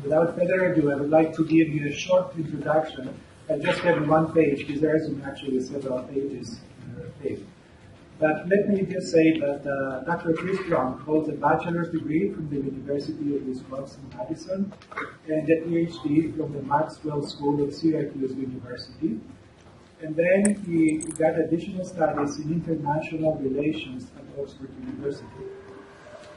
Without further ado, I would like to give you a short introduction. I just have one page, because there isn't actually several pages in the page. But let me just say that Dr. Chris Bronk holds a bachelor's degree from the University of Wisconsin-Madison and a PhD from the Maxwell School of Syracuse University. And then he got additional studies in international relations at Oxford University.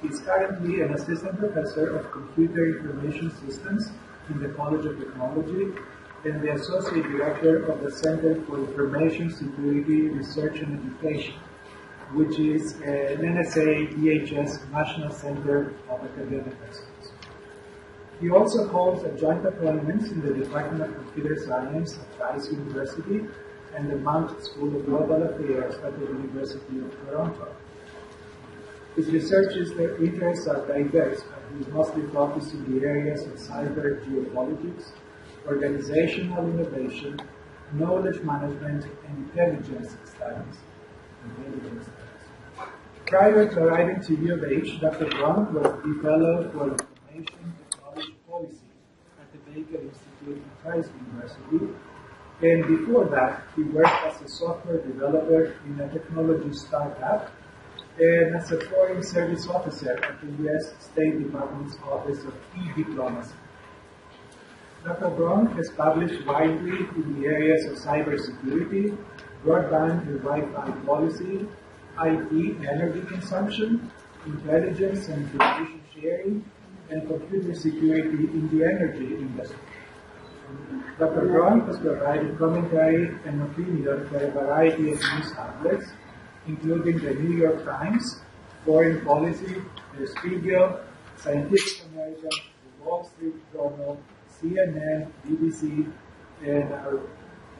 He's currently an assistant professor of computer information systems in the College of Technology and the associate director of the Center for Information Security Research and Education, which is an NSA DHS National Center of Academic Excellence. He also holds adjunct appointments in the Department of Computer Science at Rice University and the Mount School of Global Affairs at the University of Toronto. His research interests are diverse, but he is mostly focused in the areas of cyber geopolitics, organizational innovation, knowledge management, and intelligence studies. Prior to arriving to U of H, Dr. Bronk was the Fellow for Information Technology Policy at the BTI Institute at Rice University, and before that, he worked as a software developer in a technology startup and as a foreign service officer at the U.S. State Department's Office of E-Diplomacy. Dr. Bronk has published widely in the areas of cybersecurity, broadband and Wi-Fi policy, IT energy consumption, intelligence and information sharing, and computer security in the energy industry. Dr. Bronk has provided commentary and opinion for a variety of news outlets, including the New York Times, Foreign Policy, Der Spiegel, Scientific American, the Wall Street Journal, CNN, BBC, and our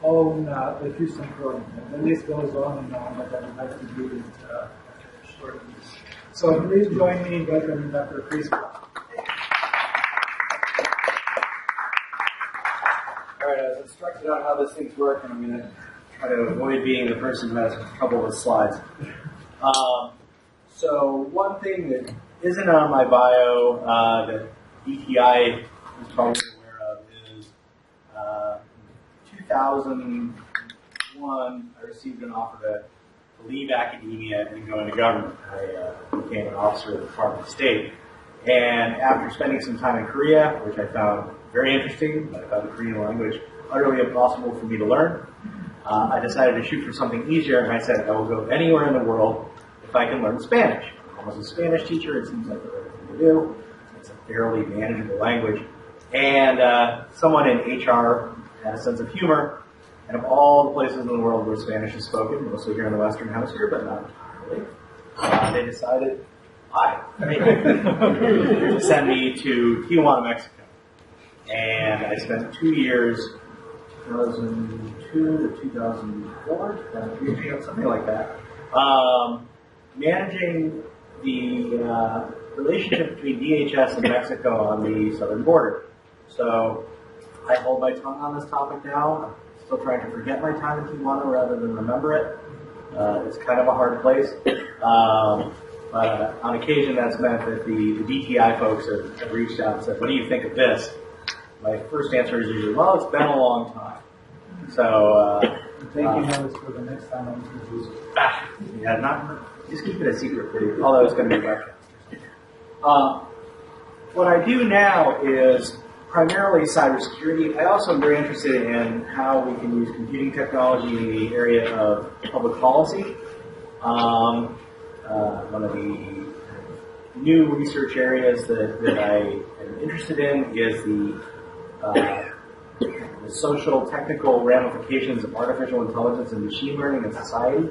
own the Houston Chronicle. The list goes on and on, but I would like to do it shortly. So please join me in welcoming Dr. Chris Bronk. All right, I was instructed on how this thing's work, and I'm going to try to avoid being the person who has trouble with slides. So one thing that isn't on my bio that BTI is probably aware of is 2001, I received an offer to leave academia and go into government. I became an officer of the Department of State. And after spending some time in Korea, which I found very interesting, I found the Korean language utterly impossible for me to learn, I decided to shoot for something easier, and I said I will go anywhere in the world if I can learn Spanish. I was a Spanish teacher. It seems like the right thing to do. It's a fairly manageable language. And someone in HR had a sense of humor, and of all the places in the world where Spanish is spoken, mostly here in the Western Hemisphere, but not entirely, they decided to send me to Tijuana, Mexico. And I spent 2 years, 2002 to 2004, something like that, managing the relationship between DHS and Mexico on the southern border. So I hold my tongue on this topic now. I'm still trying to forget my time in Tijuana rather than remember it. It's kind of a hard place. But on occasion, that's meant that the BTI folks have reached out and said, "What do you think of this?" My first answer is usually, "Well, it's been a long time." So, Taking notes for the next time I introduce you. Yeah, just keep it a secret, please. Although it's going to be webcast. What I do now is primarily cybersecurity. I also am very interested in how we can use computing technology in the area of public policy. One of the new research areas that I am interested in is the social technical ramifications of artificial intelligence and machine learning in society.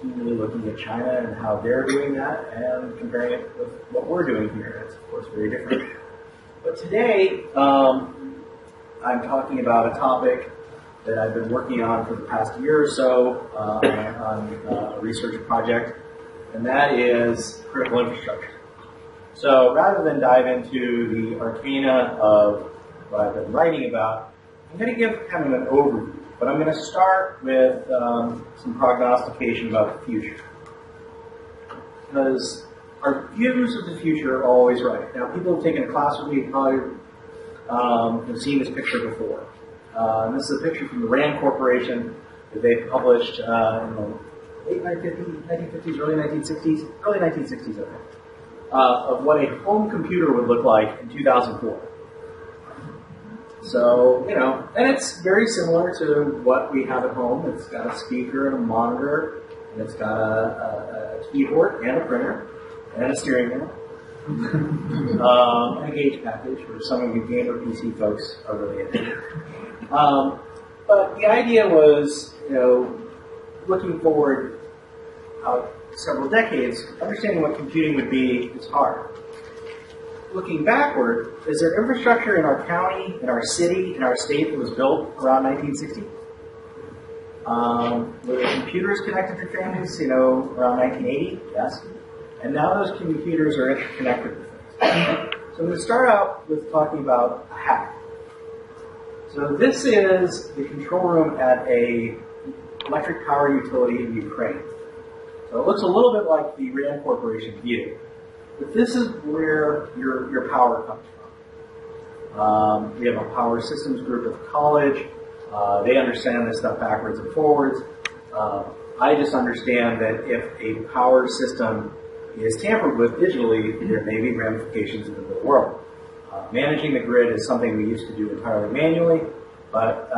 Keenly looking at China and how they're doing that and comparing it with what we're doing here. It's, of course, very different. But today, I'm talking about a topic that I've been working on for the past year or so on a research project, and that is critical infrastructure. So rather than dive into the arcana of what I've been writing about, I'm going to give kind of an overview, but I'm going to start with some prognostication about the future. Because our views of the future are always right. Now, people who've taken a class with me probably have seen this picture before. And this is a picture from the RAND Corporation that they published in the late 1950s, early 1960s, I think, of what a home computer would look like in 2004. So, you know, and it's very similar to what we have at home. It's got a speaker and a monitor, and it's got a keyboard and a printer and a steering wheel. And a gauge package, which some of you gamer PC folks are really into. But the idea was, you know, looking forward several decades, understanding what computing would be is hard. Looking backward, is there infrastructure in our county, in our city, in our state that was built around 1960? Were there computers connected to families, you know, around 1980? Yes. And now those computers are interconnected with things. So I'm going to start out with talking about a hack. So this is the control room at a electric power utility in Ukraine. So it looks a little bit like the RAND Corporation view. But this is where your power comes from. We have a power systems group at the college. They understand this stuff backwards and forwards. I just understand that if a power system is tampered with digitally, there may be ramifications in the real world. Managing the grid is something we used to do entirely manually, but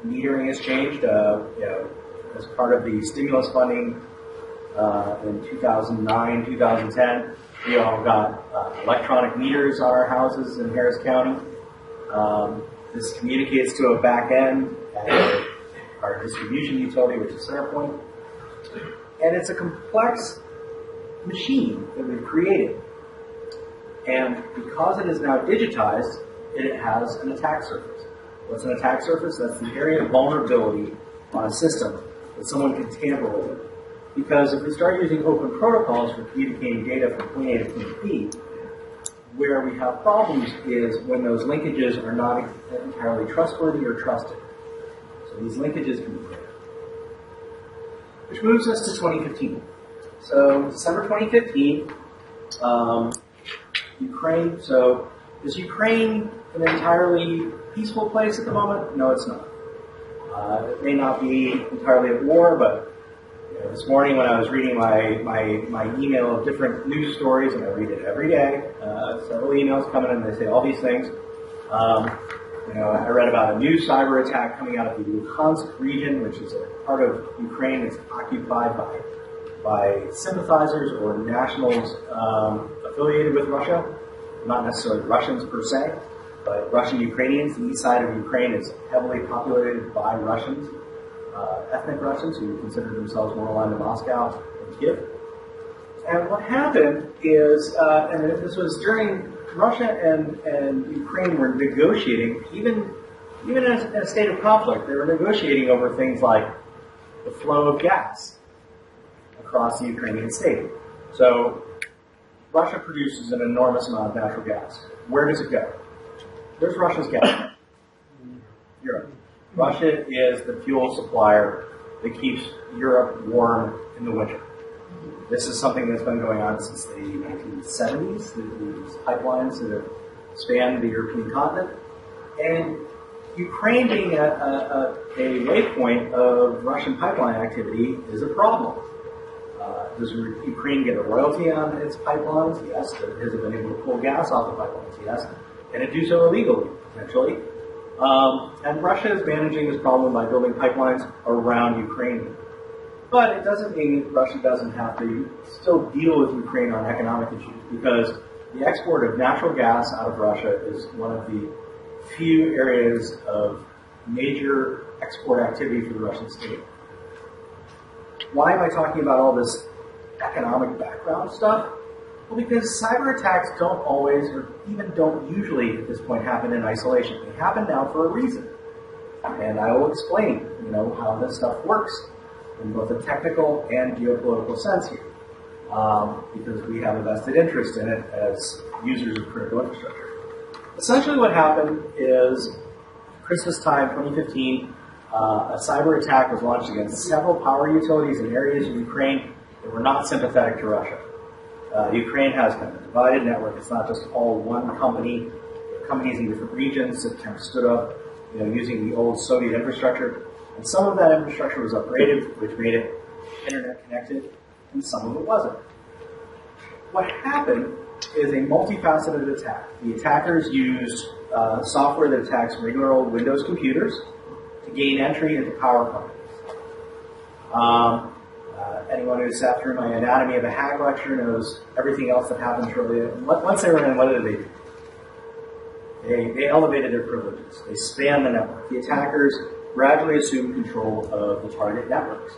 metering has changed. You know, as part of the stimulus funding in 2009, 2010, we all got electronic meters on our houses in Harris County. This communicates to a back end at our distribution utility, which is CenterPoint. And it's a complex machine that we've created. And because it is now digitized, it has an attack surface. What's an attack surface? That's the area of vulnerability on a system that someone can tamper with it. Because if we start using open protocols for communicating data from point A to point B, where we have problems is when those linkages are not entirely trustworthy or trusted. So these linkages can be broken. Which moves us to 2015. So December 2015, Ukraine. So is Ukraine an entirely peaceful place at the moment? No, it's not. It may not be entirely at war, but this morning when I was reading my email of different news stories, and I read it every day, several emails coming in, they say all these things. You know, I read about a new cyber attack coming out of the Luhansk region, which is a part of Ukraine that's occupied by sympathizers or nationals affiliated with Russia. Not necessarily Russians per se, but Russian Ukrainians. The east side of Ukraine is heavily populated by Russians. Ethnic Russians who consider themselves more aligned to Moscow and Kiev. And what happened is, and this was during Russia and Ukraine were negotiating, even in a state of conflict, they were negotiating over things like the flow of gas across the Ukrainian state. So Russia produces an enormous amount of natural gas. Where does it go? Where's Russia's gas? Europe. Russia is the fuel supplier that keeps Europe warm in the winter. This is something that's been going on since the 1970s, these pipelines that have spanned the European continent. And Ukraine being a waypoint of Russian pipeline activity is a problem. Does Ukraine get a royalty on its pipelines? Yes. Has it been able to pull gas off the pipelines? Yes. Can it do so illegally? Potentially. And Russia is managing this problem by building pipelines around Ukraine. But it doesn't mean Russia doesn't have to still deal with Ukraine on economic issues, because the export of natural gas out of Russia is one of the few areas of major export activity for the Russian state. Why am I talking about all this economic background stuff? Well, because cyber attacks don't always, or even don't usually at this point, happen in isolation. They happen now for a reason. And I will explain, how this stuff works in both a technical and geopolitical sense here. Because we have a vested interest in it as users of critical infrastructure. Essentially what happened is, Christmas time, 2015, a cyber attack was launched against several power utilities in areas of Ukraine that were not sympathetic to Russia. Ukraine has kind of a divided network. It's not just all one company. Companies in different regions that kind of stood up, using the old Soviet infrastructure. And some of that infrastructure was upgraded, which made it internet connected, and some of it wasn't. What happened is a multifaceted attack. The attackers used software that attacks regular old Windows computers to gain entry into power companies. Anyone who's sat through my Anatomy of a Hack lecture knows everything else that happened shortly. Once they were in, what did they do? They elevated their privileges. They spanned the network. The attackers gradually assumed control of the target networks.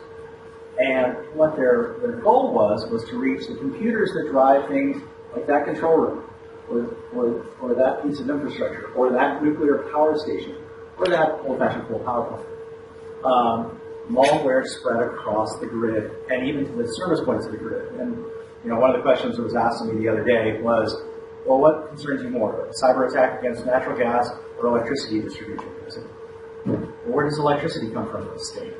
And what their goal was to reach the computers that drive things like that control room, or that piece of infrastructure, or that nuclear power station, or that old-fashioned coal power plant. Malware spread across the grid, and even to the service points of the grid. And one of the questions that was asked of me the other day was, well, what concerns you more, a cyber attack against natural gas or electricity distribution? I said, well, where does electricity come from in the state?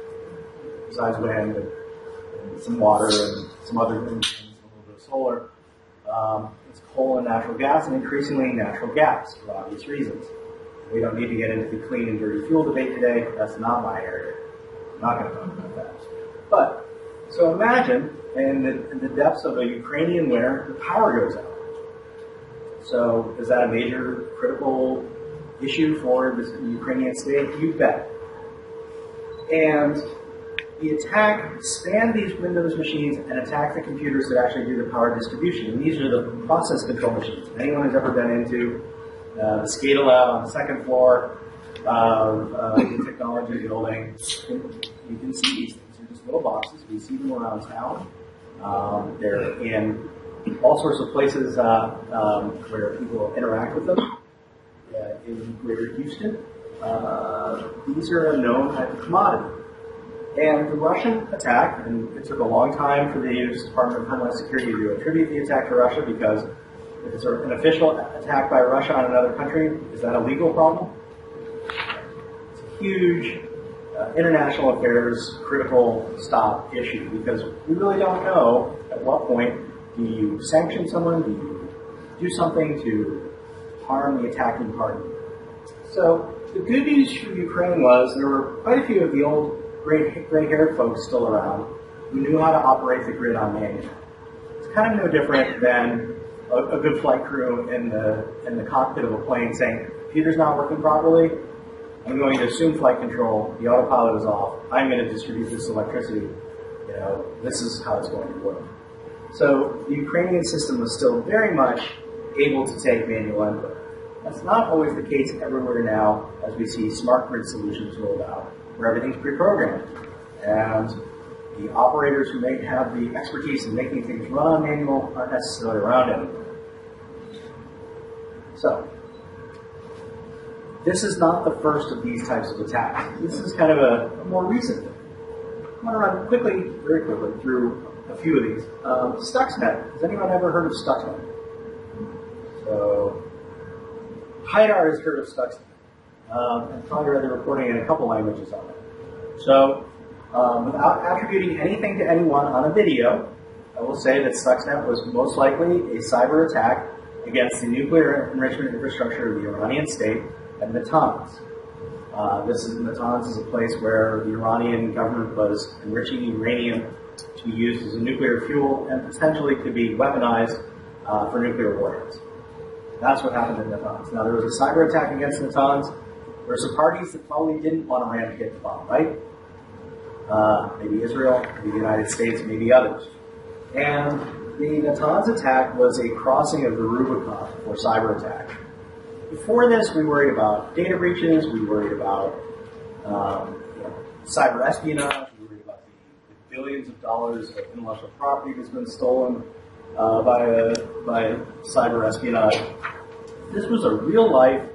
Besides wind and some water and some other things, and a little bit of solar. It's coal and natural gas, and increasingly natural gas for obvious reasons. We don't need to get into the clean and dirty fuel debate today. That's not my area. I'm not going to talk about that. But, so imagine in the depths of a Ukrainian winter, the power goes out. So is that a major critical issue for the Ukrainian state? You bet. And the attack spanned these Windows machines and attacked the computers that actually do the power distribution. And these are the process control machines. Anyone who's ever been into the SCADA lab on the second floor of the technology building, you can see these things. They're just little boxes. We see them around town. They're in all sorts of places where people interact with them. In Greater Houston, these are a known type of commodity. And the Russian attack, and it took a long time for the U.S. Department of Homeland Security to attribute the attack to Russia, because if it's an official attack by Russia on another country, is that a legal problem? It's a huge international affairs critical stop issue, because we really don't know at what point do you sanction someone, do you do something to harm the attacking party. So the good news for Ukraine was there were quite a few of the old gray-haired folks still around who knew how to operate the grid on manual. It's kind of no different than a good flight crew in the cockpit of a plane saying, computer's not working properly, I'm going to assume flight control, the autopilot is off, I'm going to distribute this electricity, this is how it's going to work. So the Ukrainian system was still very much able to take manual input. That's not always the case everywhere now, as we see smart grid solutions rolled out, where everything's pre-programmed. And the operators who may have the expertise in making things run on manual aren't necessarily around anymore. So, this is not the first of these types of attacks. This is kind of a more recent thing. I'm going to run quickly, very quickly, through a few of these. Stuxnet. Has anyone ever heard of Stuxnet? So, Haidar has heard of Stuxnet. And probably read the reporting in a couple languages on it. So, without attributing anything to anyone on a video, I will say that Stuxnet was most likely a cyber attack against the nuclear enrichment infrastructure of the Iranian state at Natanz. Natanz is a place where the Iranian government was enriching uranium to be used as a nuclear fuel and potentially could be weaponized for nuclear warheads. That's what happened in Natanz. Now, there was a cyber attack against Natanz. There were some parties that probably didn't want Iran to get the bomb, right? Maybe Israel, maybe the United States, maybe others. And the Natanz attack was a crossing of the Rubicon for cyber attack. Before this, we worried about data breaches, we worried about cyber espionage, we worried about the billions of dollars of intellectual property that's been stolen by cyber espionage. This was a real-life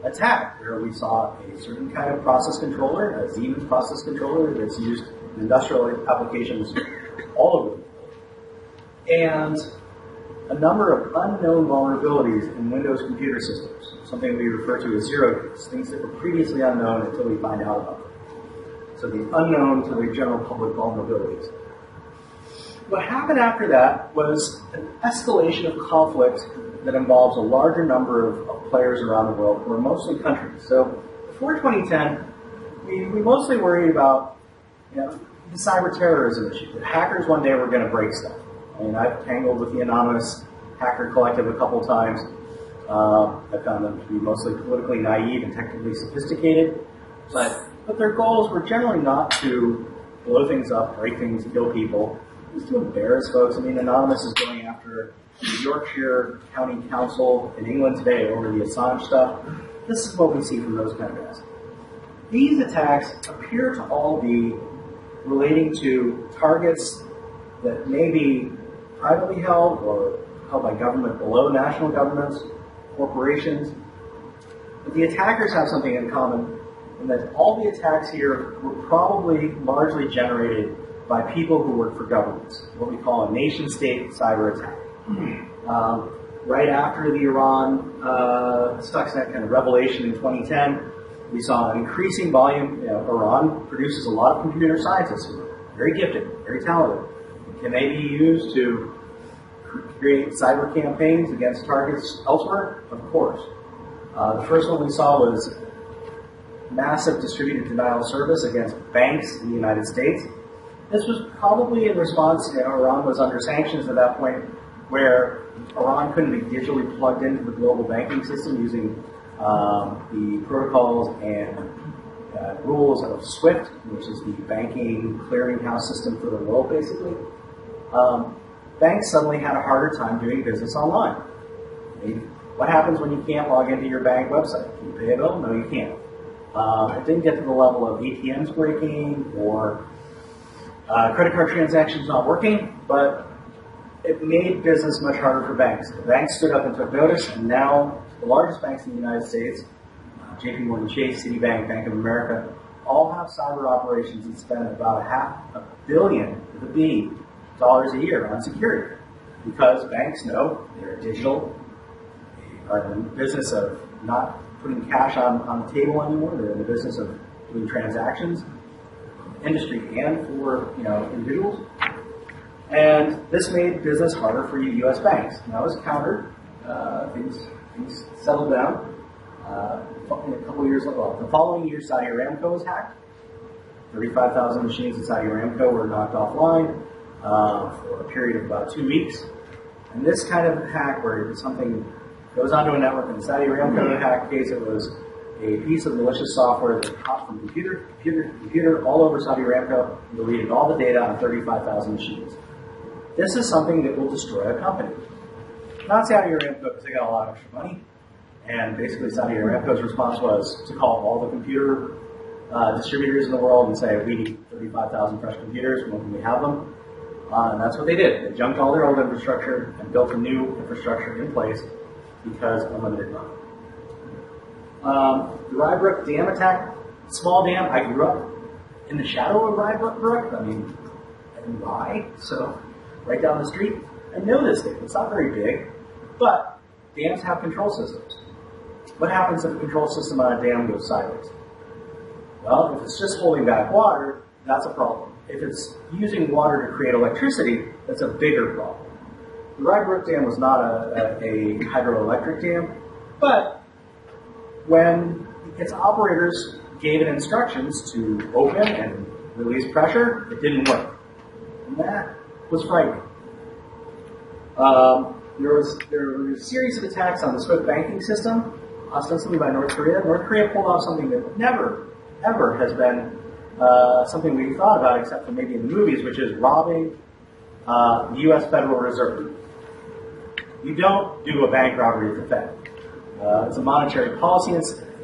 attack where we saw a certain kind of process controller, a Siemens process controller that's used in industrial applications all over the world, and a number of unknown vulnerabilities in Windows computer systems, something we refer to as zero days, things that were previously unknown until we find out about them. So the unknown to the general public vulnerabilities. what happened after that was an escalation of conflict that involves a larger number of players around the world who are mostly countries. So before 2010, we mostly worried about the cyber terrorism issue. That hackers one day were going to break stuff. I mean, I've tangled with the anonymous hacker collective a couple times. I found them to be mostly politically naive and technically sophisticated, but their goals were generally not to blow things up, break things, kill people. It was to embarrass folks. I mean, Anonymous is going after the Yorkshire County Council in England today over the Assange stuff. This is what we see from those kind of guys. These attacks appear to all be relating to targets that may be privately held or held by government below national governments, corporations. But the attackers have something in common, in that all the attacks here were probably largely generated by people who work for governments, what we call a nation-state cyber attack. Right after the Iran Stuxnet kind of revelation in 2010, we saw an increasing volume. Iran produces a lot of computer scientists who are very gifted, very talented. Can they be used to create cyber campaigns against targets elsewhere? Of course. The first one we saw was massive distributed denial of service against banks in the United States. This was probably in response, Iran was under sanctions at that point, where Iran couldn't be digitally plugged into the global banking system using the protocols and rules of SWIFT, which is the banking clearinghouse system for the world, basically. Banks suddenly had a harder time doing business online. I mean, what happens when you can't log into your bank website? Can you pay a bill? No, you can't. It didn't get to the level of ATMs breaking or credit card transactions not working, but it made business much harder for banks. The banks stood up and took notice, and now the largest banks in the United States, JP Morgan Chase, Citibank, Bank of America, all have cyber operations that spend about $500 million with a B dollars a year on security, because banks know they're digital, they are in the business of not putting cash on the table anymore. They're in the business of doing transactions, industry and for individuals. And this made business harder for U.S. banks. Now, it was countered. Things settled down. A couple years later, the following year, Saudi Aramco was hacked. 35,000 machines in Saudi Aramco were knocked offline for a period of about 2 weeks. And this kind of hack, where something goes onto a network, in the Saudi Aramco hack case, it was a piece of malicious software that hopped from computer to computer all over Saudi Aramco and deleted all the data on 35,000 machines. This is something that will destroy a company. Not Saudi Aramco, because they got a lot of extra money. And basically, Saudi Aramco's response was to call all the computer distributors in the world and say, we need 35,000 fresh computers, when can we have them? And that's what they did. They junked all their old infrastructure and built a new infrastructure in place because unlimited money. The Rybrook Dam attack, small dam. I grew up in the shadow of Rybrook. I mean, in Rye, so right down the street. I know this thing. It's not very big, but dams have control systems. What happens if a control system on a dam goes sideways? Well, if it's just holding back water, that's a problem. If it's using water to create electricity, that's a bigger problem. The Rybrook Dam was not a hydroelectric dam, but when its operators gave it instructions to open and release pressure, it didn't work. And that was frightening. There were a series of attacks on the SWIFT banking system, ostensibly by North Korea. North Korea pulled off something that never, ever has been something we thought about, except for maybe in the movies, which is robbing the U.S. Federal Reserve. You don't do a bank robbery at the Fed. It's a monetary policy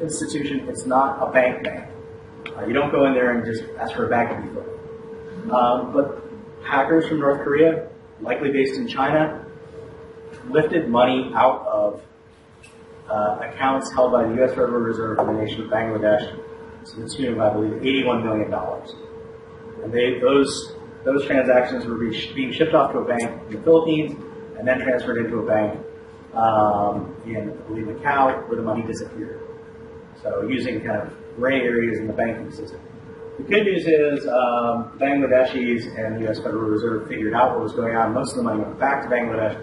institution. It's not a bank. You don't go in there and just ask for a bank default. But hackers from North Korea, likely based in China, lifted money out of accounts held by the U.S. Federal Reserve in the nation of Bangladesh to the tune of, I believe, $81 million. And those transactions were being shipped off to a bank in the Philippines and then transferred into a bank in, I believe, Macau, where the money disappeared. So using kind of gray areas in the banking system. The good news is Bangladeshis and the U.S. Federal Reserve figured out what was going on. Most of the money went back to Bangladesh.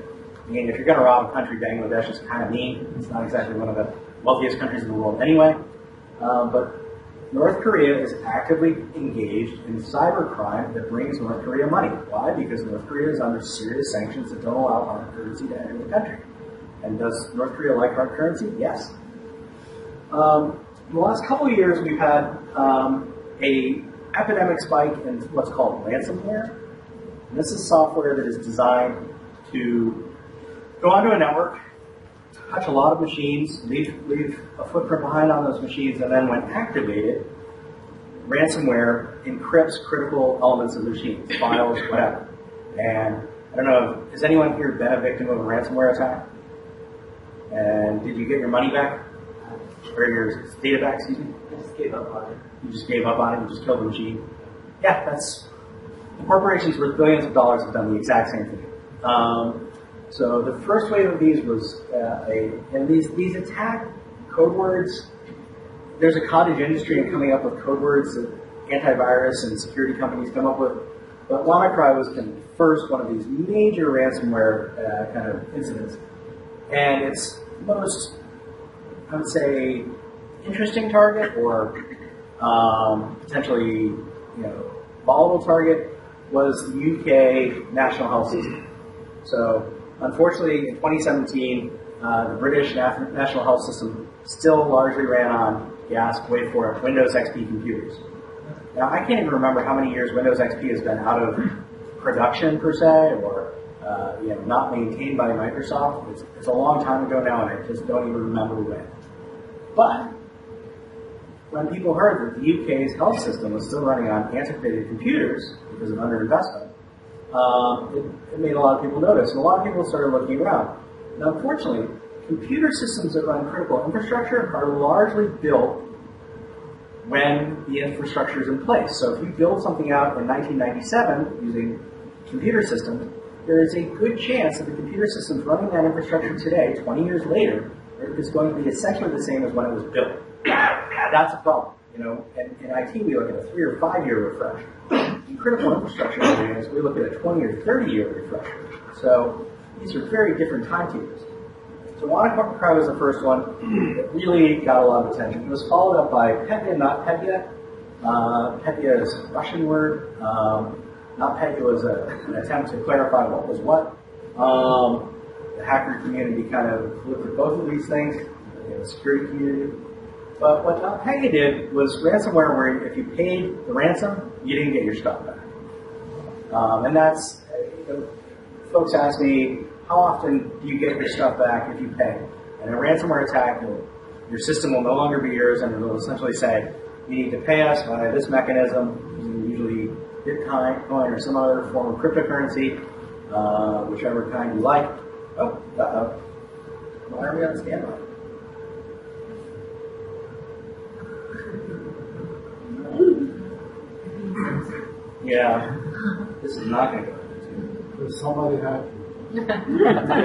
I mean, if you're going to rob a country, Bangladesh is kind of mean. It's not exactly one of the wealthiest countries in the world anyway. But North Korea is actively engaged in cybercrime that brings North Korea money. Why? Because North Korea is under serious sanctions that don't allow hard currency to enter the country. And does North Korea like hard currency? Yes. In the last couple of years, we've had a epidemic spike in what's called ransomware. And this is software that is designed to go onto a network, touch a lot of machines, leave a footprint behind on those machines, and then when activated, ransomware encrypts critical elements of the machines, files, whatever. And I don't know, has anyone here been a victim of a ransomware attack? And did you get your money back? Or your data back, excuse me? I just gave up on it. You just gave up on it, you just killed the machine. Yeah, that's, the corporations worth billions of dollars have done the exact same thing. So the first wave of these was, and these attack code words, there's a cottage industry in coming up with code words that antivirus and security companies come up with. But WannaCry was kind of the first one of these major ransomware kind of incidents. And its most, I would say, interesting target or potentially, volatile target was the UK National Health System. So, unfortunately, in 2017, the British National Health System still largely ran on, wait for it, Windows XP computers. Now, I can't even remember how many years Windows XP has been out of production per se, or not maintained by Microsoft. It's a long time ago now, and I just don't even remember when. But when people heard that the UK's health system was still running on antiquated computers because of underinvestment, it made a lot of people notice, and a lot of people started looking around. Now, unfortunately, computer systems that run critical infrastructure are largely built when the infrastructure is in place. So if you build something out in 1997 using computer systems, there is a good chance that the computer systems running that infrastructure today, 20 years later, is going to be essentially the same as when it was built. That's a problem. In IT, we look at a 3 or 5 year refresh. In critical infrastructure areas, we look at a 20 or 30 year refresh. So these are very different timetables. So WannaCry was the first one that really got a lot of attention. It was followed up by Petya, not Petya. Petya is a Russian word. Not Petya was an attempt to clarify what was what. The hacker community kind of looked at both of these things, the security community. But what NotPetya did was ransomware where if you paid the ransom, you didn't get your stuff back. And that's, folks ask me, how often do you get your stuff back if you pay? And a ransomware attack, your system will no longer be yours, and it will essentially say, you need to pay us by this mechanism, usually Bitcoin or some other form of cryptocurrency, whichever kind you like. Oh, why are we on standby? Yeah, this is not going to go into. Does somebody have?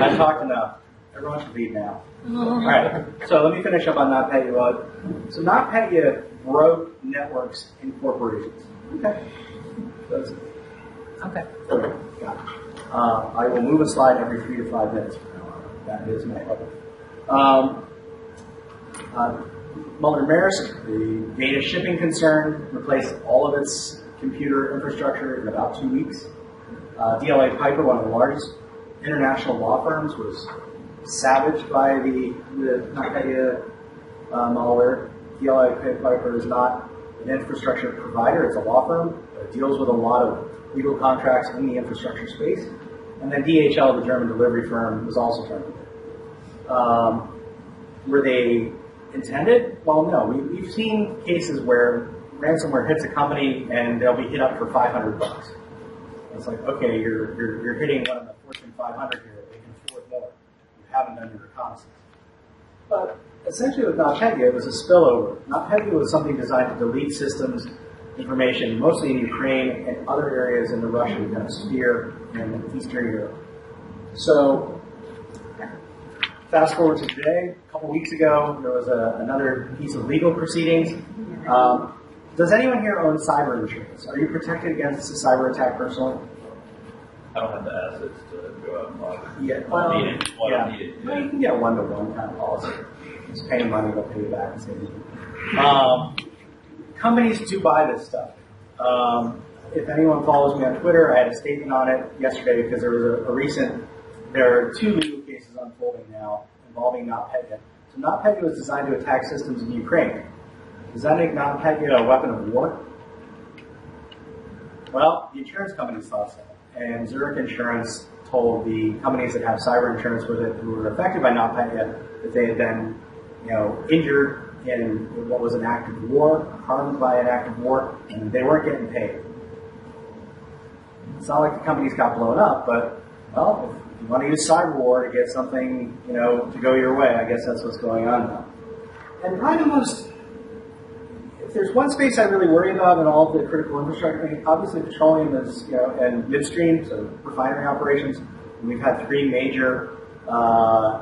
I've talked enough. Everyone should leave now. All right, so let me finish up on NotPetya. So NotPetya broke networks in corporations. Okay. That's it. Okay. Okay, got it. I will move a slide every 3 to 5 minutes from now on. That is my public. Muller-Maersk, the data shipping concern, replaced all of its computer infrastructure in about 2 weeks. DLA Piper, one of the largest international law firms, was savaged by the NotPetya malware. DLA Piper is not an infrastructure provider, it's a law firm. It deals with a lot of legal contracts in the infrastructure space. And then DHL, the German delivery firm, was also targeted. Were they intended? Well, no. We've seen cases where ransomware hits a company and they'll be hit up for $500. It's like, okay, you're hitting one of the Fortune 500 here. They can afford more. You haven't done your reconnaissance. But essentially with NotPetya, it was a spillover. NotPetya was something designed to delete systems, information, mostly in Ukraine and other areas in the Russian kind of sphere in Eastern Europe. So, fast forward to today. A couple weeks ago, there was another piece of legal proceedings. Does anyone here own cyber insurance? Are you protected against a cyber attack personally? I don't have the assets to go out and buy. Yeah, Well, I need it. Well, yeah. I need it. Well, you can get a one-to-one kind of policy. Just pay money, they'll pay you back and save you. Companies do buy this stuff. If anyone follows me on Twitter, I had a statement on it yesterday because there was there are two legal cases unfolding now involving NotPetya. So NotPetya was designed to attack systems in Ukraine. Does that make NotPetya a weapon of war? Well, the insurance companies thought so. And Zurich Insurance told the companies that have cyber insurance with it who were affected by NotPetya that they had been, injured in what was an act of war, harmed by an act of war, and they weren't getting paid. It's not like the companies got blown up, but, well, if you want to use cyber war to get something, to go your way, I guess that's what's going on now. And probably if there's one space I really worry about in all of the critical infrastructure, I mean, obviously petroleum is, and midstream, so refinery operations. We've had 3 major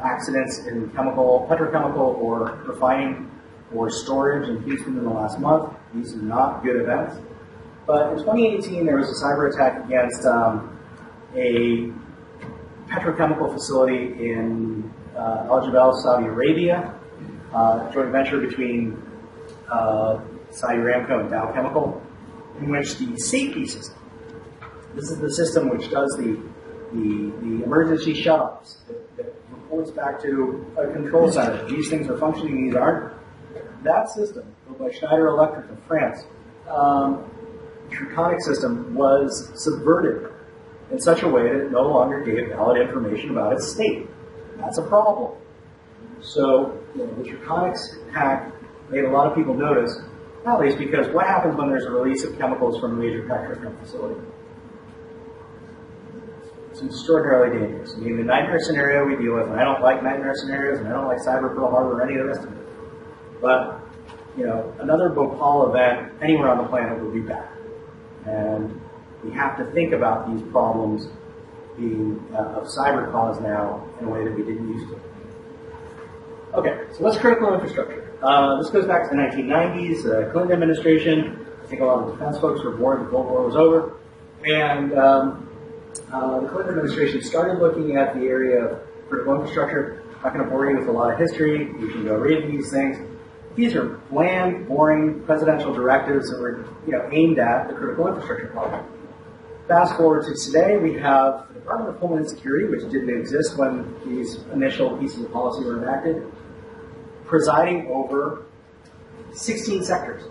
accidents in petrochemical or refining or storage in Houston in the last month. These are not good events. But in 2018, there was a cyber attack against a petrochemical facility in Al Jabal, Saudi Arabia, a joint venture between Saudi Aramco and Dow Chemical, in which the safety system, this is the system which does the emergency shutoffs that reports back to a control center. These things are functioning, these aren't. That system, built by Schneider Electric of France, the Triconic system was subverted in such a way that it no longer gave valid information about its state. That's a problem. So the Triconics hack made a lot of people notice, not least because what happens when there's a release of chemicals from a major petrochemical facility? It's extraordinarily dangerous. I mean, the nightmare scenario we deal with, and I don't like nightmare scenarios, and I don't like Cyber Pearl Harbor or any of the rest of it. But, another Bhopal event anywhere on the planet would be bad. And we have to think about these problems being of cyber cause now in a way that we didn't used to. Okay, so what's critical infrastructure? This goes back to the 1990s, the Clinton administration. I think a lot of defense folks were bored the Cold War was over. And the Clinton administration started looking at the area of critical infrastructure. I'm not going to bore you with a lot of history. You can go read these things. These are bland, boring presidential directives that were, aimed at the critical infrastructure problem. Fast forward to today, we have the Department of Homeland Security, which didn't exist when these initial pieces of policy were enacted, presiding over 16 sectors.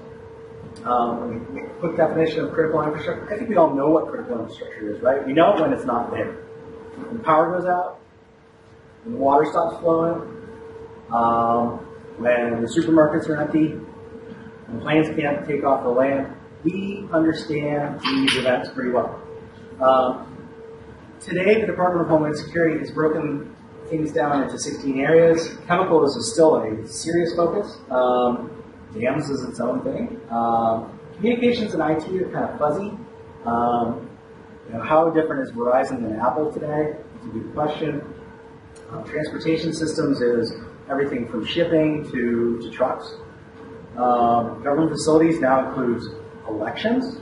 Quick definition of critical infrastructure. I think we all know what critical infrastructure is, right? We know it when it's not there. When power goes out, when the water stops flowing, when the supermarkets are empty, when planes can't take off the land. We understand these events pretty well. Today, the Department of Homeland Security has broken things down into 16 areas. Chemicals is still a serious focus. Dams is its own thing. Communications and IT are kind of fuzzy. How different is Verizon than Apple today? It's a good question. Transportation systems is everything from shipping to trucks. Government facilities now includes elections,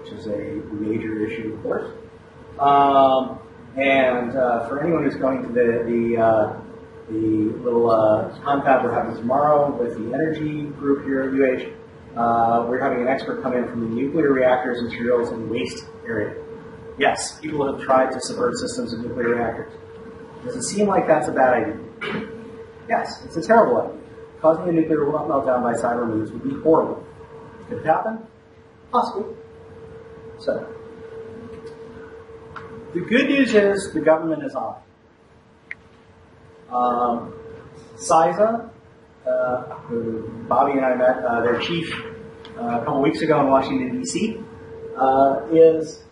which is a major issue, of course. And for anyone who's going to the little confab we're having tomorrow with the energy group here at UH, we're having an expert come in from the nuclear reactors, materials, and waste area. Yes, people have tried to subvert systems of nuclear reactors. Does it seem like that's a bad idea? Yes, it's a terrible idea. Causing a nuclear meltdown by cyber moves would be horrible. Could it happen? Possibly. So, the good news is the government is on. CISA, who Bobby and I met, their chief a couple weeks ago in Washington, D.C., is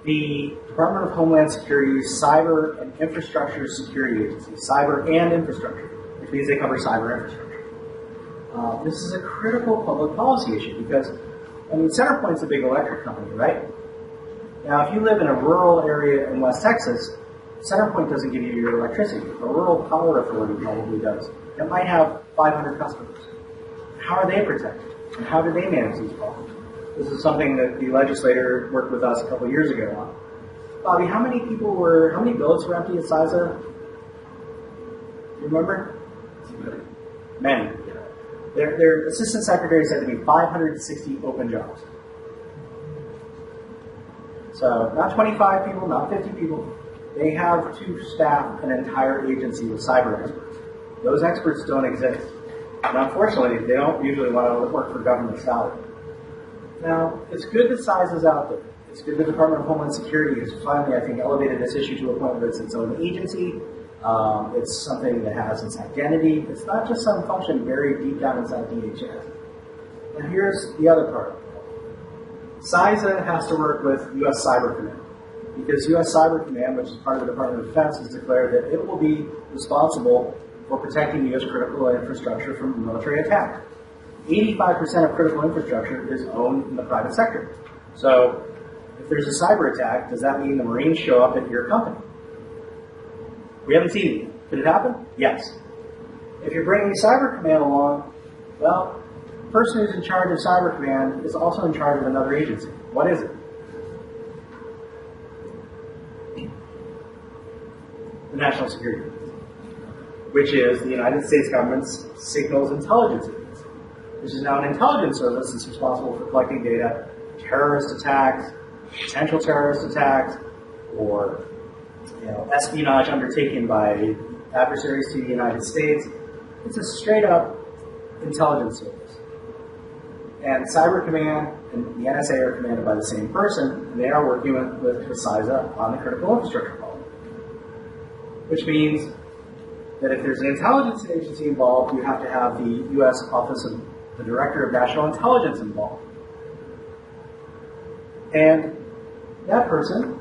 the Department of Homeland Security's Cyber and Infrastructure Security Agency, cyber and infrastructure, which means they cover cyber infrastructure. This is a critical public policy issue because, CenterPoint's a big electric company, right? Now, if you live in a rural area in West Texas, CenterPoint doesn't give you your electricity. A rural power authority probably does. It might have 500 customers. How are they protected? And how do they manage these problems? This is something that the legislator worked with us a couple years ago on. Bobby, how many billets were empty at CISA? Do you remember? Many. Their assistant secretary said to me 560 open jobs. So not 25 people, not 50 people. They have to staff an entire agency with cyber experts. Those experts don't exist. And unfortunately, they don't usually want to work for government salary. Now, it's good that CISA is out there. It's good the Department of Homeland Security has finally, I think, elevated this issue to a point where it's its own agency. It's something that has its identity. It's not just some function buried deep down inside DHS. Now here's the other part. CISA has to work with U.S. Cyber Command, because U.S. Cyber Command, which is part of the Department of Defense, has declared that it will be responsible for protecting U.S. critical infrastructure from military attack. 85% of critical infrastructure is owned in the private sector. So if there's a cyber attack, does that mean the Marines show up at your company? We haven't seen it yet. Could it happen? Yes. If you're bringing Cyber Command along, well, the person who's in charge of Cyber Command is also in charge of another agency. What is it? The National Security Agency, which is the United States government's signals intelligence agency, which is now an intelligence service that's responsible for collecting data, terrorist attacks, potential terrorist attacks, or espionage undertaken by adversaries to the United States. It's a straight-up intelligence service. And Cyber Command and the NSA are commanded by the same person, and they are working with CISA on the critical infrastructure problem. Which means that if there's an intelligence agency involved, you have to have the U.S. Office of the Director of National Intelligence involved. And that person,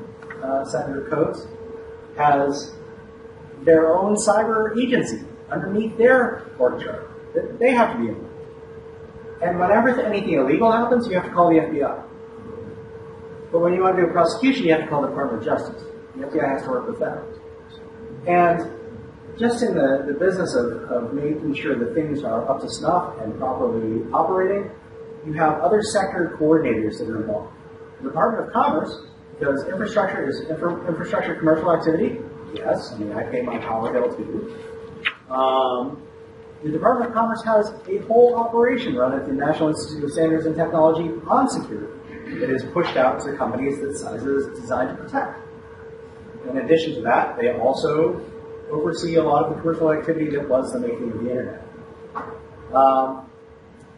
Senator Coates, has their own cyber agency underneath their org chart that they have to be in. And whenever anything illegal happens, you have to call the FBI. But when you want to do a prosecution, you have to call the Department of Justice. The FBI has to work with them. And just in the business of making sure that things are up to snuff and properly operating, you have other sector coordinators that are involved. The Department of Commerce, because infrastructure is infrastructure commercial activity. Yes, I mean, I pay my power bill too. The Department of Commerce has a whole operation run at the National Institute of Standards and Technology on security that is pushed out to companies that CISA is designed to protect. In addition to that, they also oversee a lot of the commercial activity that was the making of the internet.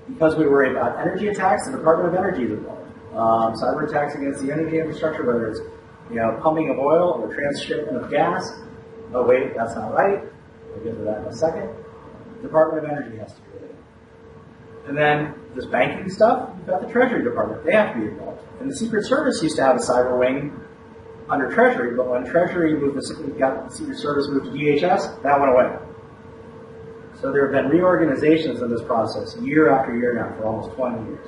Because we worry about energy attacks, the Department of Energy is involved. Cyber attacks against the energy infrastructure, whether it's pumping of oil or transshipment of gas. Oh wait, that's not right. We'll get to that in a second. The Department of Energy has to do it. And then this banking stuff, you've got the Treasury Department. They have to be involved. And the Secret Service used to have a cyber wing under Treasury, but when Treasury got the Secret Service moved to DHS, that went away. So there have been reorganizations in this process year after year now for almost 20 years.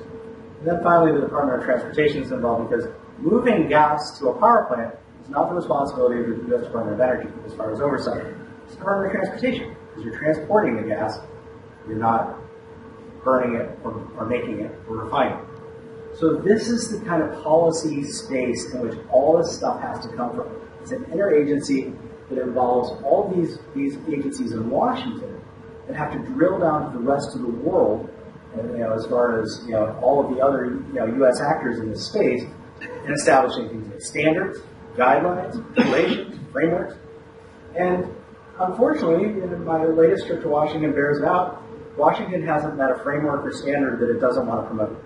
And then finally the Department of Transportation is involved because moving gas to a power plant is not the responsibility of the U.S. Department of Energy as far as oversight. It's the Department of Transportation because you're transporting the gas, you're not burning it or making it or refining it. So this is the kind of policy space in which all this stuff has to come from. It's an interagency that involves all these agencies in Washington that have to drill down to the rest of the world, and, as far as all of the other U.S. actors in this space, in establishing things like standards, guidelines, regulations, frameworks. And unfortunately, my latest trip to Washington bears it out. Washington hasn't met a framework or standard that it doesn't want to promote.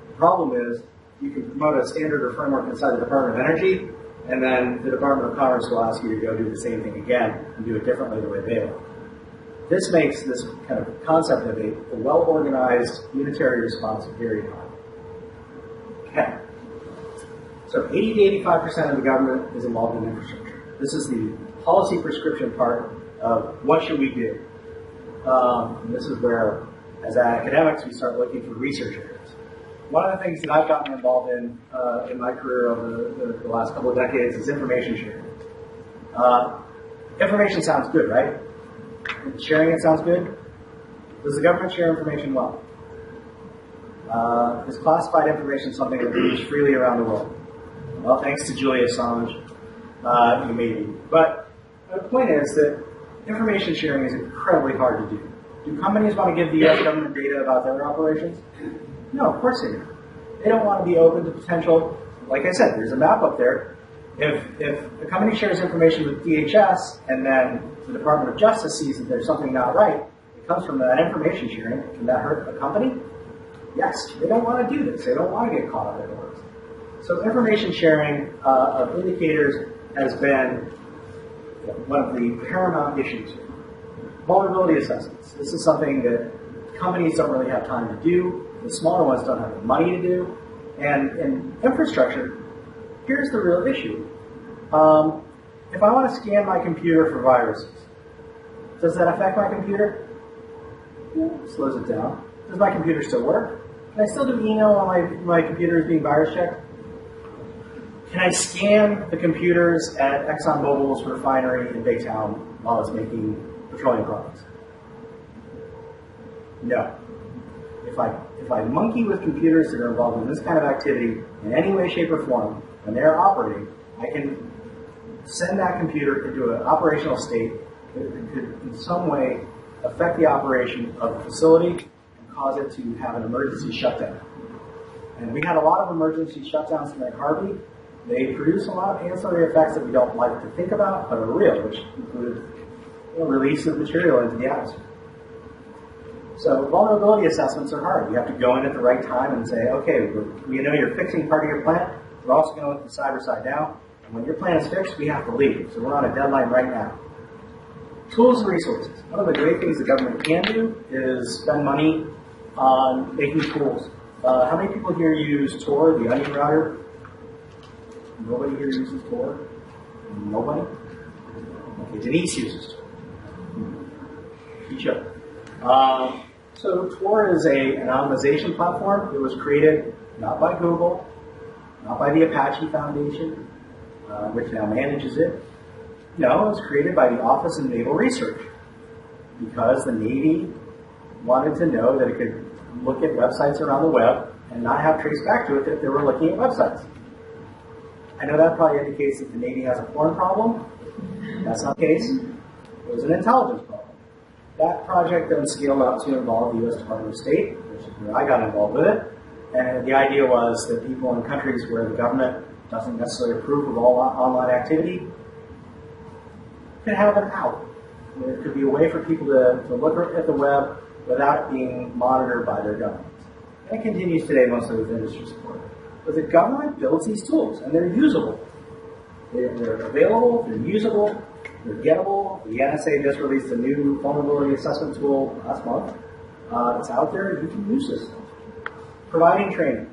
The problem is, you can promote a standard or framework inside the Department of Energy, and then the Department of Commerce will ask you to go do the same thing again and do it differently the way they want. This makes this kind of concept of a well-organized unitary response very hard. Okay. So 80 to 85% of the government is involved in infrastructure. This is the policy prescription part of what should we do. And this is where, as academics, we start looking for research areas. One of the things that I've gotten involved in my career over the last couple of decades is information sharing. Information sounds good, right? Sharing it sounds good. Does the government share information well? Is classified information something that moves freely around the world? Well, thanks to Julian Assange, you may be. But the point is that information sharing is incredibly hard to do. Do companies want to give the U.S. government data about their operations? No, of course they do. They don't want to be open to potential, like I said, there's a map up there. If a company shares information with DHS and then the Department of Justice sees that there's something not right, it comes from that information sharing, can that hurt a company? Yes, they don't want to do this. They don't want to get caught up in it. So information sharing of indicators has been one of the paramount issues. Vulnerability assessments. This is something that companies don't really have time to do. The smaller ones don't have the money to do. And in infrastructure, here's the real issue. If I want to scan my computer for viruses, does that affect my computer? Yeah, it slows it down. Does my computer still work? Can I still do email while my computer is being virus checked? Can I scan the computers at ExxonMobil's refinery in Baytown while it's making petroleum products? No. If I monkey with computers that are involved in this kind of activity in any way, shape, or form, when they're operating, I can send that computer into an operational state that could in some way affect the operation of the facility and cause it to have an emergency shutdown. And we had a lot of emergency shutdowns during Harvey. They produce a lot of ancillary effects that we don't like to think about, but are real, which include release of material into the atmosphere. So vulnerability assessments are hard. You have to go in at the right time and say, okay, we know you're fixing part of your plant. We're also going to look at the cyber side now. And when your plant is fixed, we have to leave. So we're on a deadline right now. Tools and resources. One of the great things the government can do is spend money on making tools. How many people here use Tor, the onion router? Nobody here uses Tor? Nobody? Okay, Denise uses Tor. Each other. So Tor is an anonymization platform. It was created not by Google, not by the Apache Foundation, which now manages it. No, it was created by the Office of Naval Research because the Navy wanted to know that it could look at websites around the web and not have trace back to it that they were looking at websites. I know that probably indicates that the Navy has a porn problem. That's not the case. It was an intelligence problem. That project then scaled up to involve the U.S. Department of State, which is where I got involved with it. And the idea was that people in countries where the government doesn't necessarily approve of all online activity could have an out. There could be a way for people to look at the web without it being monitored by their governments. That continues today mostly with industry support. But the government builds these tools, and they're usable. They're available, they're usable, they're gettable. The NSA just released a new vulnerability assessment tool last month. It's out there, you can use this stuff. Providing training.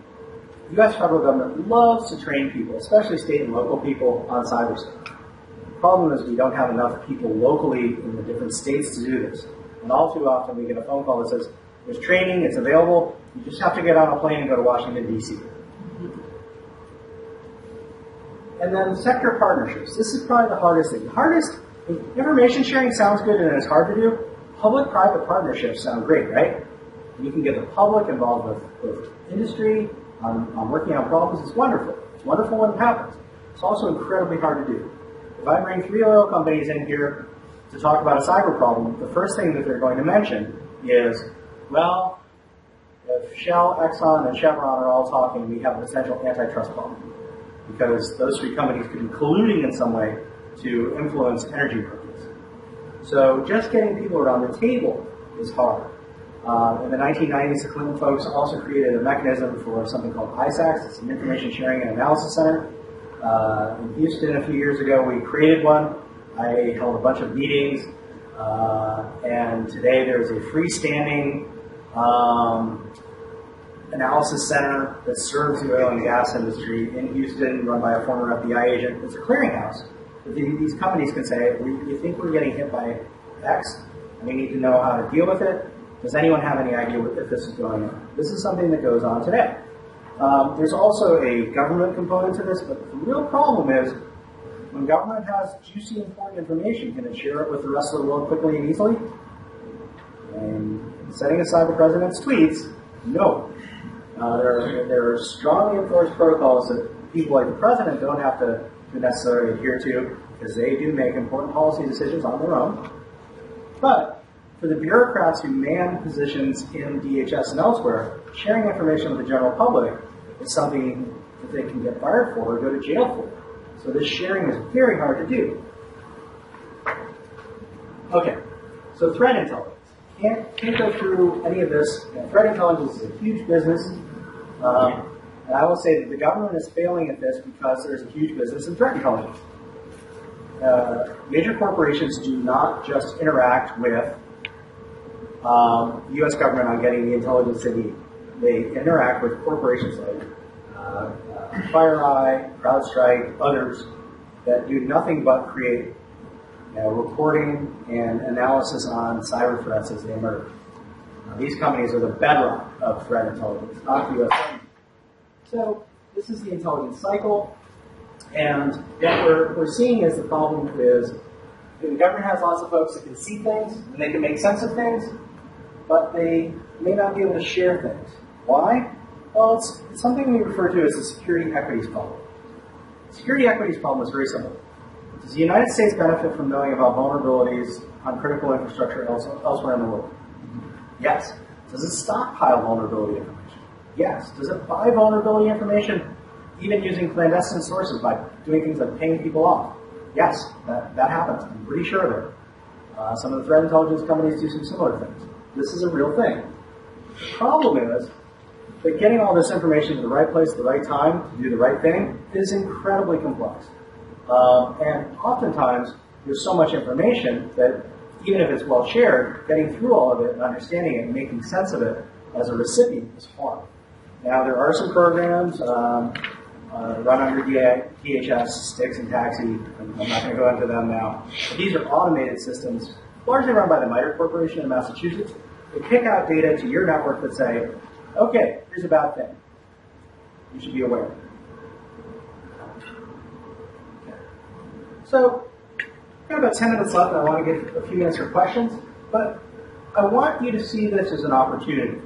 The U.S. federal government loves to train people, especially state and local people, on cybersecurity. The problem is we don't have enough people locally in the different states to do this. And all too often we get a phone call that says, there's training, it's available, you just have to get on a plane and go to Washington, D.C. And then sector partnerships. This is probably the hardest thing. The hardest, information sharing sounds good and it's hard to do. Public-private partnerships sound great, right? You can get the public involved with industry on working on problems. It's wonderful. It's wonderful when it happens. It's also incredibly hard to do. If I bring 3 oil companies in here to talk about a cyber problem, the first thing that they're going to mention is, well, if Shell, Exxon, and Chevron are all talking, we have a potential antitrust problem. Because those 3 companies could be colluding in some way to influence energy markets. So just getting people around the table is hard. In the 1990s, the Clinton folks also created a mechanism for something called ISACs. It's an Information Sharing and Analysis Center. In Houston a few years ago, we created one. I held a bunch of meetings, and today there's a freestanding analysis center that serves the oil and gas industry in Houston, run by a former FBI agent. It's a clearinghouse. These companies can say, you think we're getting hit by X, and we need to know how to deal with it. Does anyone have any idea if this is going on? This is something that goes on today. There's also a government component to this, but the real problem is when government has juicy, important information, can it share it with the rest of the world quickly and easily? And setting aside the president's tweets, no. There are strongly enforced protocols that people like the president don't have to necessarily adhere to because they do make important policy decisions on their own. But for the bureaucrats who man positions in DHS and elsewhere, sharing information with the general public is something that they can get fired for or go to jail for. So this sharing is very hard to do. Okay, so threat intelligence. Can't go through any of this. Threat intelligence is a huge business. And I will say that the government is failing at this because there's a huge business in threat intelligence. Major corporations do not just interact with the U.S. government on getting the intelligence they need. They interact with corporations like FireEye, CrowdStrike, others that do nothing but create reporting and analysis on cyber threats as they emerge. These companies are the bedrock of threat intelligence, not the U.S. government. So this is the intelligence cycle, and what we're seeing is the problem is the government has lots of folks that can see things and they can make sense of things, but they may not be able to share things. Why? Well, it's something we refer to as the security equities problem. The security equities problem is very simple. Does the United States benefit from knowing about vulnerabilities on critical infrastructure elsewhere in the world? Yes. Does it stockpile vulnerability information? Yes. Does it buy vulnerability information, even using clandestine sources by doing things like paying people off? Yes, that happens. I'm pretty sure of it. Some of the threat intelligence companies do some similar things. This is a real thing. The problem is that getting all this information to the right place at the right time to do the right thing is incredibly complex. And oftentimes, there's so much information that even if it's well shared, getting through all of it and understanding it and making sense of it as a recipient is hard. Now, there are some programs run under DHS, Sticks and Taxi. I'm not going to go into them now. But these are automated systems, largely run by the MITRE Corporation in Massachusetts. They pick out data to your network that say, okay, here's a bad thing. You should be aware. Okay. So, I've got about 10 minutes left, and I want to give a few minutes for questions. But I want you to see this as an opportunity,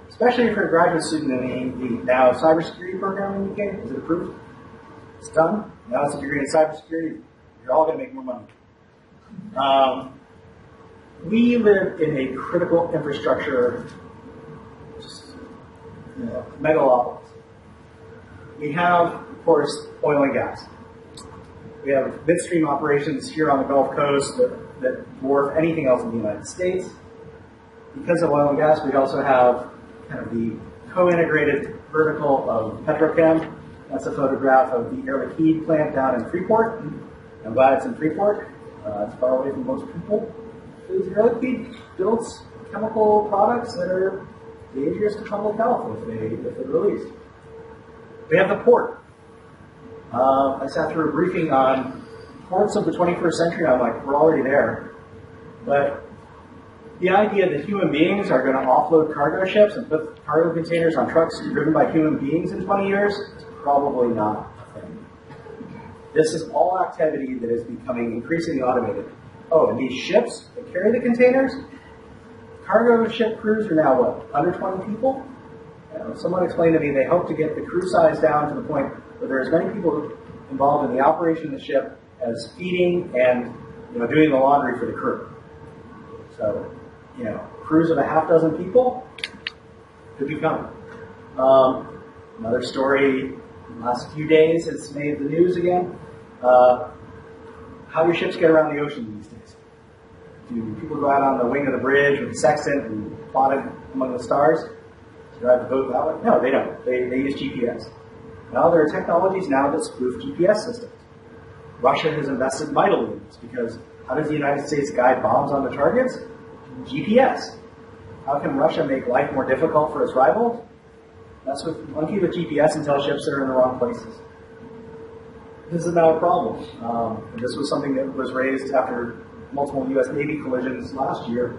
especially if you're a graduate student in the now cybersecurity program in the UK. Is it approved? It's done. Now it's a degree in cybersecurity. You're all going to make more money. We live in a critical infrastructure megalopolis. We have, of course, oil and gas. We have midstream operations here on the Gulf Coast that dwarf anything else in the United States. Because of oil and gas, we also have kind of the co-integrated vertical of petrochem. That's a photograph of the Air Liquide plant down in Freeport. I'm glad it's in Freeport. It's far away from most people. Air Liquide builds chemical products that are dangerous to public health if they're released. We have the port. I sat through a briefing on ports of the 21st century. I'm like, we're already there. But the idea that human beings are going to offload cargo ships and put cargo containers on trucks driven by human beings in 20 years is probably not a thing. This is all activity that is becoming increasingly automated. Oh, and these ships that carry the containers, cargo ship crews are now what, under 20 people? Someone explained to me they hope to get the crew size down to the point where there are as many people involved in the operation of the ship as feeding and doing the laundry for the crew. So, crews of a half dozen people could be coming. Another story, in the last few days, it's made the news again. How do ships get around the ocean these days? Do people go out on the wing of the bridge with the sextant and plot it among the stars? Drive the boat that way? No, they don't. They use GPS. Well, there are technologies now that spoof GPS systems. Russia has invested mightily in this because how does the United States guide bombs on the targets? GPS. How can Russia make life more difficult for its rivals? That's with monkey with GPS and tell ships they're in the wrong places. This is now a problem. This was something that was raised after multiple U.S. Navy collisions last year.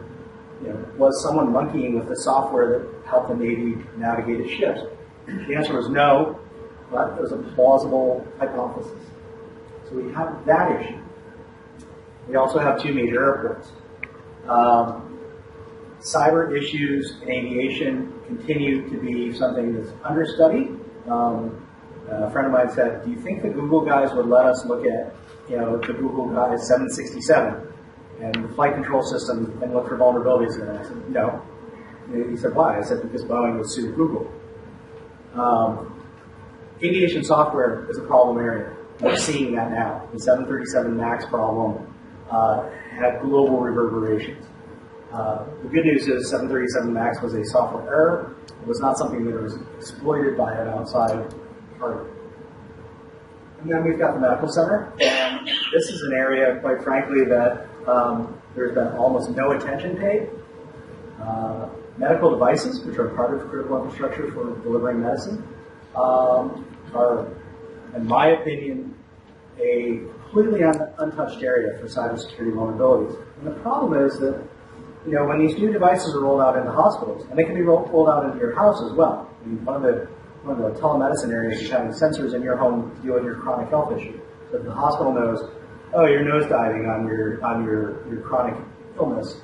Was someone monkeying with the software that helped the Navy navigate its ships? The answer was no, but it was a plausible hypothesis. So we have that issue. We also have two major airports. cyber issues in aviation continue to be something that's understudied. A friend of mine said, do you think the Google guys would let us look at, the Google guys 767 and the flight control system and look for vulnerabilities in it? I said, no. He said, why? I said, because Boeing would sue Google. Aviation software is a problem area. We're seeing that now. The 737 MAX problem had global reverberations. The good news is 737 MAX was a software error. It was not something that was exploited by an outside party. And then we've got the medical center. And this is an area, quite frankly, that there's been almost no attention paid. Medical devices, which are part of critical infrastructure for delivering medicine, are, in my opinion, a completely untouched area for cybersecurity vulnerabilities. And the problem is that, when these new devices are rolled out into hospitals, and they can be rolled out into your house as well. I mean, one of the telemedicine areas is having sensors in your home to deal with your chronic health issue. So if the hospital knows, oh, you're nosediving on your chronic illness,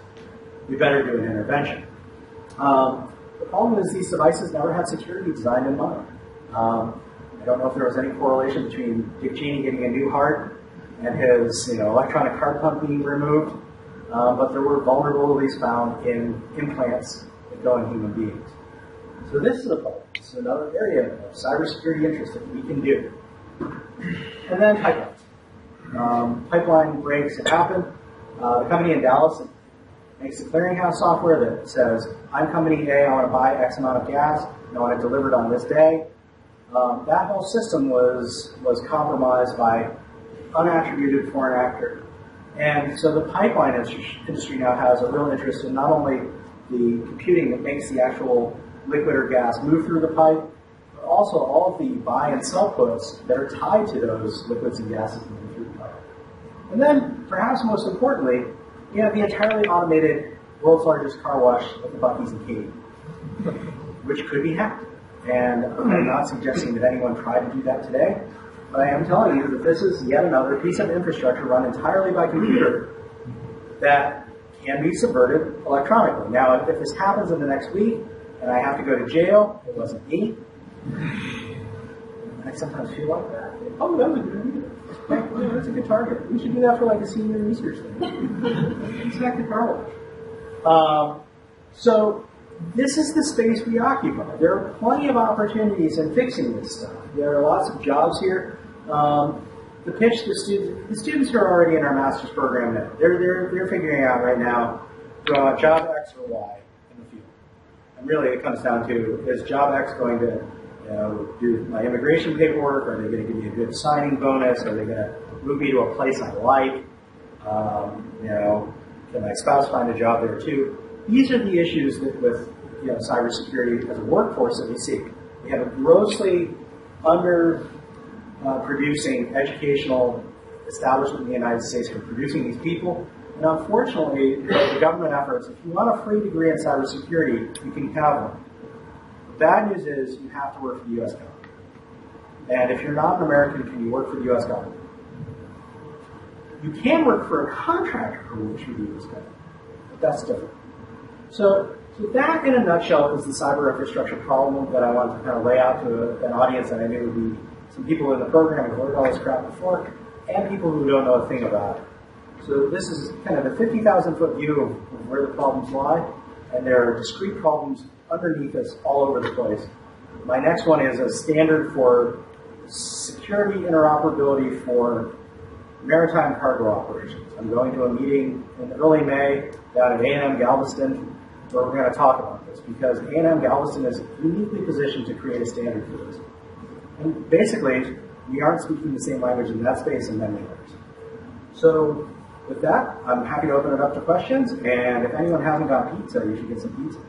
we better do an intervention. The problem is these devices never had security designed in mind. I don't know if there was any correlation between Dick Cheney getting a new heart and his electronic heart pump being removed, but there were vulnerabilities found in implants that go in human beings. So this is a problem. This is another area of cybersecurity interest that we can do. And then pipelines. Pipeline breaks have happened. The company in Dallas makes a clearinghouse software that says, I'm company A, I want to buy X amount of gas, and I want it delivered on this day. That whole system was compromised by unattributed foreign actor. And so the pipeline industry now has a real interest in not only the computing that makes the actual liquid or gas move through the pipe, but also all of the buy and sell puts that are tied to those liquids and gases moving through the pipe. And then, perhaps most importantly, you have the entirely automated world's largest car wash at the Buc-ee's in Katy, which could be hacked. And I'm not suggesting that anyone tried to do that today, but I am telling you that this is yet another piece of infrastructure run entirely by computer that can be subverted electronically. Now, if this happens in the next week and I have to go to jail, it wasn't me. I sometimes feel like that. Oh, that was a good idea. That's a good target. We should do that for like a senior research thing. Inspect the car wash. So this is the space we occupy. There are plenty of opportunities in fixing this stuff. There are lots of jobs here. The pitch to the students who are already in our master's program now, they're figuring out right now, job X or Y in the field. And really it comes down to, is job X going to do my immigration paperwork? Are they going to give me a good signing bonus? Are they going to move me to a place I like? Can my spouse find a job there too? These are the issues that with cybersecurity as a workforce that we seek. We have a grossly producing educational establishment in the United States for producing these people. And unfortunately, the government efforts, if you want a free degree in cybersecurity, you can have one. The bad news is you have to work for the U.S. government. And if you're not an American, can you work for the U.S. government? You can work for a contractor who works for the U.S. government, but that's different. So that, in a nutshell, is the cyber infrastructure problem that I wanted to kind of lay out to an audience that I knew would be some people in the program who've learned all this crap before, and people who don't know a thing about it. So this is kind of a 50,000-foot view of where the problems lie, and there are discrete problems underneath us all over the place. My next one is a standard for security interoperability for maritime cargo operations. I'm going to a meeting in early May down at A&M Galveston where we're going to talk about this, because A&M Galveston is uniquely positioned to create a standard for this. And basically, we aren't speaking the same language in that space and many others. So with that, I'm happy to open it up to questions, and if anyone hasn't got pizza, you should get some pizza.